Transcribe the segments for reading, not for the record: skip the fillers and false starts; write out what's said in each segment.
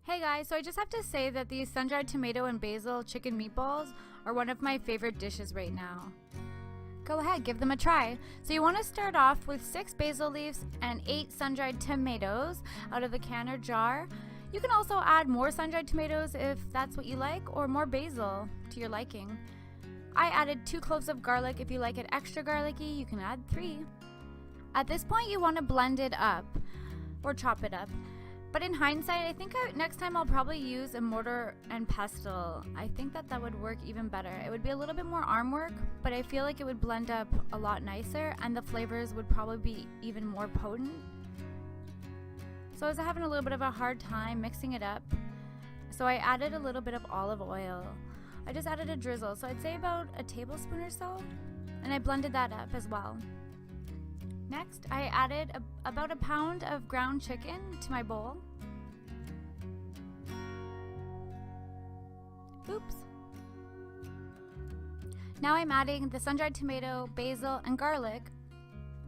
Hey guys, so I just have to say that these sun-dried tomato and basil chicken meatballs are one of my favorite dishes right now. Go ahead, give them a try. So you want to start off with 6 basil leaves and 8 sun-dried tomatoes out of the can or jar. You can also add more sun-dried tomatoes if that's what you like, or more basil to your liking. I added 2 cloves of garlic. If you like it extra garlicky, you can add 3. At this point you want to blend it up or chop it up. But in hindsight, I think next time I'll probably use a mortar and pestle. I think that would work even better. It would be a little bit more arm work, but I feel like it would blend up a lot nicer and the flavors would probably be even more potent. So I was having a little bit of a hard time mixing it up, so I added a little bit of olive oil. I just added a drizzle, so I'd say about a tablespoon or so, and I blended that up as well. Next, I added about a pound of ground chicken to my bowl. Oops. Now I'm adding the sun-dried tomato, basil, and garlic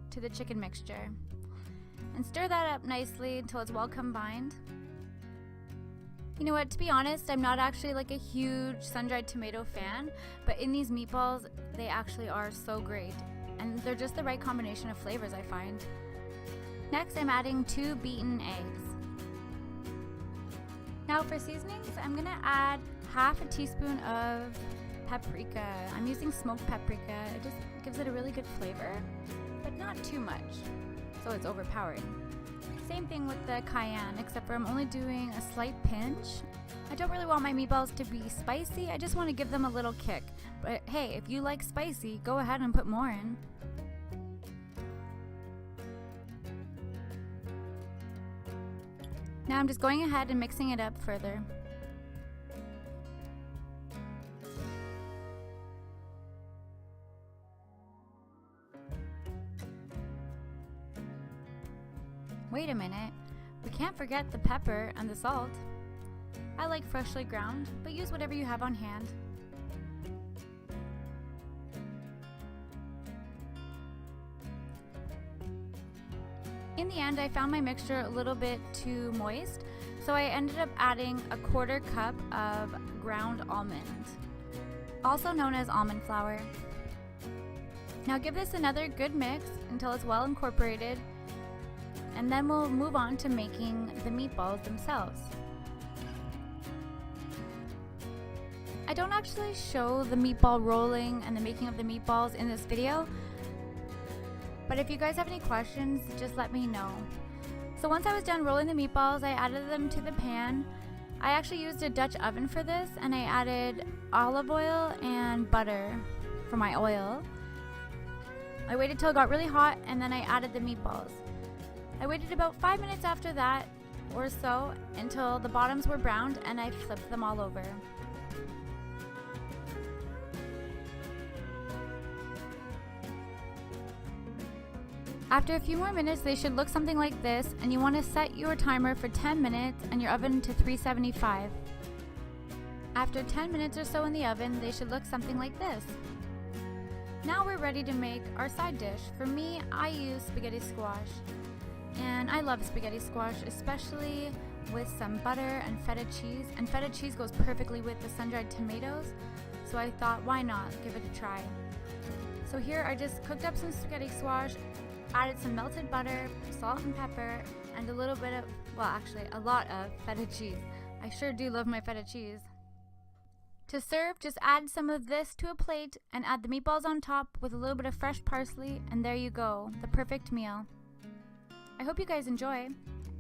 to the chicken mixture. And stir that up nicely until it's well combined. You know what, to be honest, I'm not actually like a huge sun-dried tomato fan, but in these meatballs, they actually are so great. And they're just the right combination of flavors, I find. Next, I'm adding 2 beaten eggs. Now for seasonings, I'm gonna add half a teaspoon of paprika. I'm using smoked paprika. It just gives it a really good flavor, but not too much, so it's overpowering. Same thing with the cayenne, except for I'm only doing a slight pinch. I don't really want my meatballs to be spicy, I just want to give them a little kick. But hey, if you like spicy, go ahead and put more in. Now I'm just going ahead and mixing it up further. Wait a minute, we can't forget the pepper and the salt. I like freshly ground, but use whatever you have on hand. In the end, I found my mixture a little bit too moist, so I ended up adding a 1/4 cup of ground almond, also known as almond flour. Now give this another good mix until it's well incorporated, and then we'll move on to making the meatballs themselves. I don't actually show the meatball rolling and the making of the meatballs in this video, but if you guys have any questions, just let me know. So once I was done rolling the meatballs, I added them to the pan. I actually used a Dutch oven for this, and I added olive oil and butter for my oil. I waited till it got really hot, and then I added the meatballs. I waited about 5 minutes after that or so until the bottoms were browned, and I flipped them all over. After a few more minutes, they should look something like this, and you want to set your timer for 10 minutes and your oven to 375. After 10 minutes or so in the oven, they should look something like this. Now we're ready to make our side dish. For me, I use spaghetti squash. And I love spaghetti squash, especially with some butter and feta cheese. And feta cheese goes perfectly with the sun-dried tomatoes, so I thought, why not give it a try. So here I just cooked up some spaghetti squash, added some melted butter, salt and pepper, and a little bit of, well actually a lot of feta cheese. I sure do love my feta cheese. To serve, just add some of this to a plate and add the meatballs on top with a little bit of fresh parsley, and there you go, the perfect meal. I hope you guys enjoy,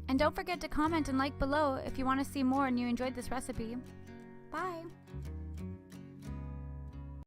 and don't forget to comment and like below if you want to see more and you enjoyed this recipe. Bye!